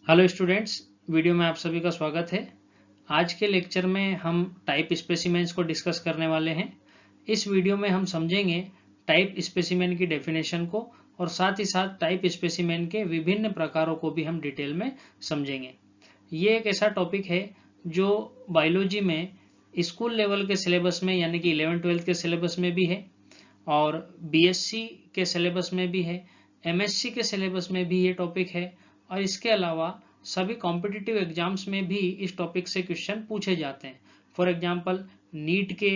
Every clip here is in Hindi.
हेलो स्टूडेंट्स, वीडियो में आप सभी का स्वागत है। आज के लेक्चर में हम टाइप स्पेसिमेंस को डिस्कस करने वाले हैं। इस वीडियो में हम समझेंगे टाइप स्पेसिमेन की डेफिनेशन को और साथ ही साथ टाइप स्पेसिमेन के विभिन्न प्रकारों को भी हम डिटेल में समझेंगे। ये एक ऐसा टॉपिक है जो बायोलॉजी में स्कूल लेवल के सिलेबस में यानी कि 11-12 के सिलेबस में भी है और बीएससी के सिलेबस में भी है, एमएससी के सिलेबस में भी ये टॉपिक है और इसके अलावा सभी कॉम्पिटिटिव एग्जाम्स में भी इस टॉपिक से क्वेश्चन पूछे जाते हैं। फॉर एग्जांपल नीट के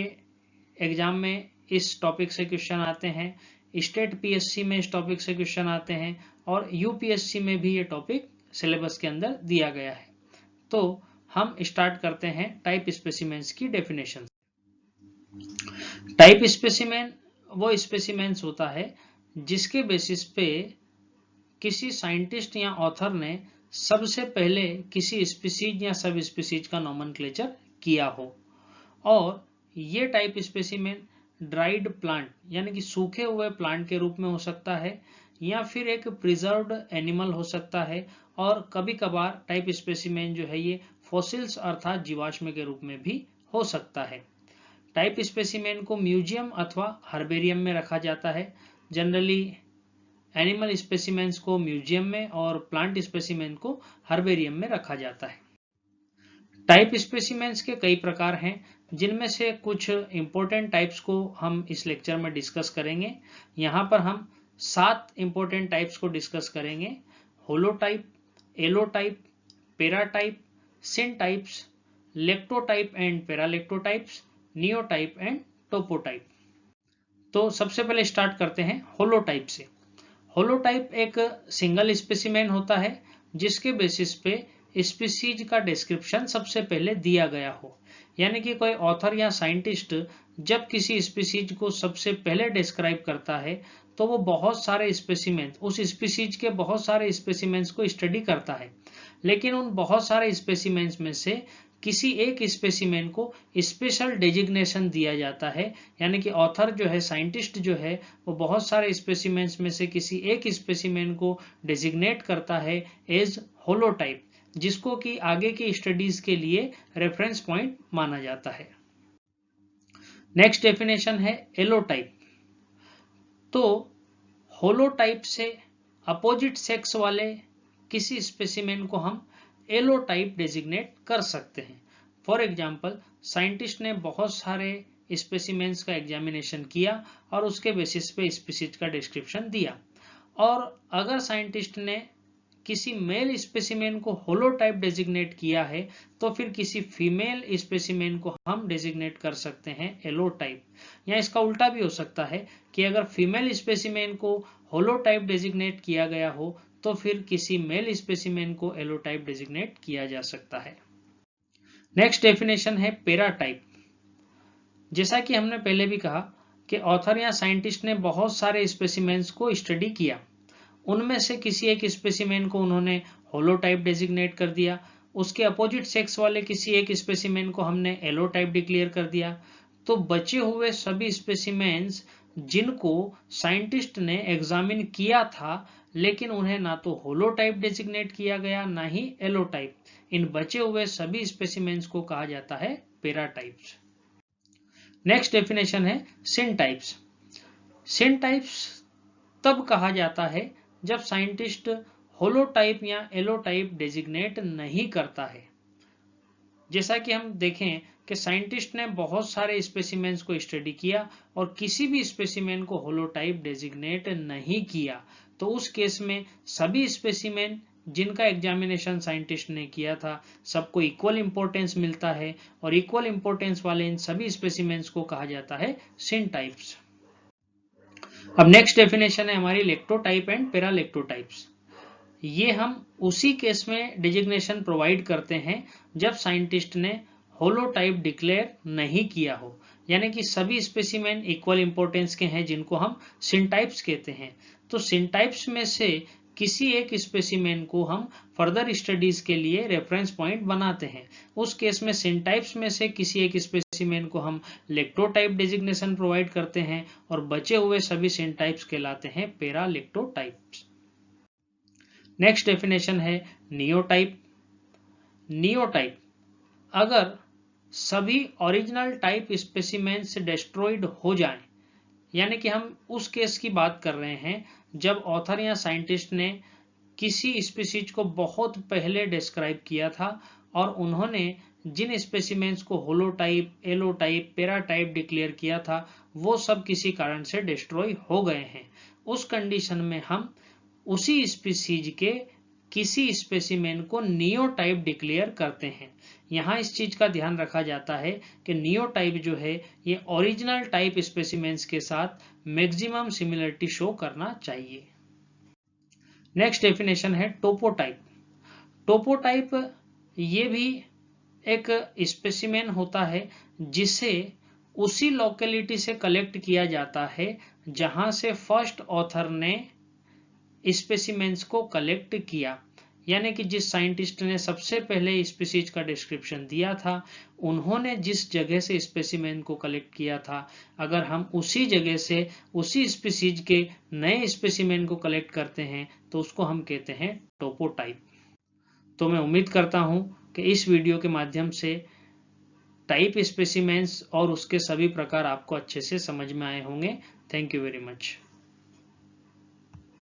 एग्जाम में इस टॉपिक से क्वेश्चन आते हैं, स्टेट पीएससी में इस टॉपिक से क्वेश्चन आते हैं और यूपीएससी में भी ये टॉपिक सिलेबस के अंदर दिया गया है। तो हम स्टार्ट करते हैं टाइप स्पेसिमेंस की डेफिनेशन। टाइप स्पेसिमेन वो स्पेसिमेंस होता है जिसके बेसिस पे किसी साइंटिस्ट या ऑथर ने सबसे पहले किसी स्पीसीज या सब स्पीसीज का नोमेनक्लेचर किया हो। और ये टाइप स्पेसिमेन ड्राइड प्लांट यानी कि सूखे हुए प्लांट के रूप में हो सकता है या फिर एक प्रिजर्व्ड एनिमल हो सकता है और कभी कभार टाइप स्पेसिमेन जो है ये फॉसिल्स अर्थात जीवाश्म के रूप में भी हो सकता है। टाइप स्पेसिमेन को म्यूजियम अथवा हर्बेरियम में रखा जाता है। जनरली एनिमल स्पेसिमेंस को म्यूजियम में और प्लांट स्पेसिमेन को हर्बेरियम में रखा जाता है। टाइप स्पेसिमेंस के कई प्रकार हैं जिनमें से कुछ इंपॉर्टेंट टाइप्स को हम इस लेक्चर में डिस्कस करेंगे। यहाँ पर हम 7 इंपॉर्टेंट टाइप्स को डिस्कस करेंगे: holotype, allotype, paratype, syntypes, lectotype and paralectotypes, neotype and topotype. तो सबसे पहले स्टार्ट करते हैं होलोटाइप से। होलोटाइप एक सिंगल स्पेसिमेन होता है जिसके बेसिस पे स्पीसीज का डिस्क्रिप्शन सबसे पहले दिया गया हो। यानी कि कोई ऑथर या साइंटिस्ट जब किसी स्पीसीज को सबसे पहले डिस्क्राइब करता है तो वो बहुत सारे स्पेसिमेन, उस स्पीसीज के बहुत सारे स्पेसिमेंस को स्टडी करता है, लेकिन उन बहुत सारे स्पेसिमेंस में से किसी एक स्पेसिमेन को स्पेशल डेजिग्नेशन दिया जाता है। यानी कि ऑथर जो है, साइंटिस्ट जो है, वो बहुत सारे स्पेसिमेंस में से किसी एक स्पेसिमेन को डेजिग्नेट करता है एज होलोटाइप, जिसको कि आगे की स्टडीज के लिए रेफरेंस पॉइंट माना जाता है। नेक्स्ट डेफिनेशन है एलोटाइप। तो होलोटाइप से अपोजिट सेक्स वाले किसी स्पेसिमेन को हम एलोटाइप डेजिग्नेट कर सकते हैं। फॉर एग्जाम्पल, साइंटिस्ट ने बहुत सारे स्पेसिमेंस का एग्जामिनेशन किया और उसके बेसिस पे स्पीसीज का डिस्क्रिप्शन दिया, और अगर साइंटिस्ट ने किसी मेल स्पेसिमेन को होलोटाइप डेजिग्नेट किया है तो फिर किसी फीमेल स्पेसिमेन को हम डेजिग्नेट कर सकते हैं एलोटाइप। या इसका उल्टा भी हो सकता है कि अगर फीमेल स्पेसिमेन को होलोटाइप डेजिग्नेट किया गया हो तो फिर किसी मेल स्पेसिमेन को एलोटाइप डेजिग्नेट किया जा सकता है। नेक्स्ट डेफिनेशन है पेराटाइप। जैसा कि हमने पहले भी कहा कि ऑथर या साइंटिस्ट ने बहुत सारे स्पेसिमेंस को स्टडी किया, उनमें से किसी एक स्पेसिमेन को उन्होंने होलोटाइप डेजिग्नेट कर दिया, उसके अपोजिट सेक्स वाले किसी एक स्पेसिमेन को हमने एलोटाइप डिक्लेयर कर दिया, तो बचे हुए सभी स्पेसिमेंस जिनको साइंटिस्ट ने एग्जामिन किया था लेकिन उन्हें ना तो होलोटाइप डेजिग्नेट किया गया ना ही एलोटाइप, इन बचे हुए सभी स्पेसिमेंस को कहा जाता है पेराटाइप्स। नेक्स्ट डेफिनेशन है सिनटाइप्स। सिनटाइप्स तब कहा जाता है जब साइंटिस्ट होलोटाइप या एलोटाइप डेजिग्नेट नहीं करता है। जैसा कि हम देखें कि साइंटिस्ट ने बहुत सारे स्पेसिमेंस को स्टडी किया और किसी भी स्पेसिमेन को होलोटाइप डेजिग्नेट नहीं किया, तो उस केस में सभी स्पेसिमेन जिनका एग्जामिनेशन साइंटिस्ट ने किया था सबको इक्वल इंपॉर्टेंस मिलता है और इक्वल इंपॉर्टेंस वाले इन सभी स्पेसिमेंस को कहा जाता है सिनटाइप्स। अब नेक्स्ट डेफिनेशन है हमारी लेक्टोटाइप एंड पेरालेक्टोटाइप्स। ये हम उसी केस में डिजिग्नेशन प्रोवाइड करते हैं जब साइंटिस्ट ने होलोटाइप डिक्लेयर नहीं किया हो, यानी कि सभी स्पेसिमेन इक्वल इंपॉर्टेंस के हैं जिनको हम सिनटाइप्स कहते हैं। तो सिनटाइप्स में से किसी एक स्पेसिमेन को हम फर्दर स्टडीज के लिए रेफरेंस पॉइंट बनाते हैं। उस केस में सिनटाइप्स में से किसी एक स्पेसिमेन को हम लेक्टोटाइप डेजिग्नेशन प्रोवाइड करते हैं और बचे हुए सभी सिनटाइप्स कहलाते हैं पेरालेक्टोटाइप्स। नेक्स्ट डेफिनेशन है नियोटाइप। नियोटाइप, अगर सभी ओरिजिनल टाइप स्पेसिमेंस डिस्ट्रॉयड हो जाएं, यानी कि हम उस केस की बात कर रहे हैं जब ऑथर या साइंटिस्ट ने किसी स्पीसीज को बहुत पहले डिस्क्राइब किया था और उन्होंने जिन स्पेसिमेंस को होलोटाइप, एलोटाइप, पैराटाइप डिक्लेयर किया था वो सब किसी कारण से डिस्ट्रॉय हो गए हैं। उस कंडीशन में हम उसी स्पीसीज के किसी स्पेसिमेन को नियोटाइप डिक्लेयर करते हैं। यहाँ इस चीज का ध्यान रखा जाता है कि नियोटाइप जो है ये ओरिजिनल टाइप स्पेसिमेंस के साथ मैक्सिमम सिमिलरिटी शो करना चाहिए। नेक्स्ट डेफिनेशन है टोपोटाइप। टोपोटाइप ये भी एक स्पेसिमेन होता है जिसे उसी लोकेलिटी से कलेक्ट किया जाता है जहां से फर्स्ट ऑथर ने स्पेसिमेंस को कलेक्ट किया, यानी कि जिस साइंटिस्ट ने सबसे पहले स्पीसीज का डिस्क्रिप्शन दिया था उन्होंने जिस जगह से स्पेसिमेन को कलेक्ट किया था, अगर हम उसी जगह से उसी स्पीसीज के नए स्पेसिमेन को कलेक्ट करते हैं तो उसको हम कहते हैं टोपोटाइप। तो मैं उम्मीद करता हूं कि इस वीडियो के माध्यम से टाइप स्पेसिमेंस और उसके सभी प्रकार आपको अच्छे से समझ में आए होंगे। Thank you very much.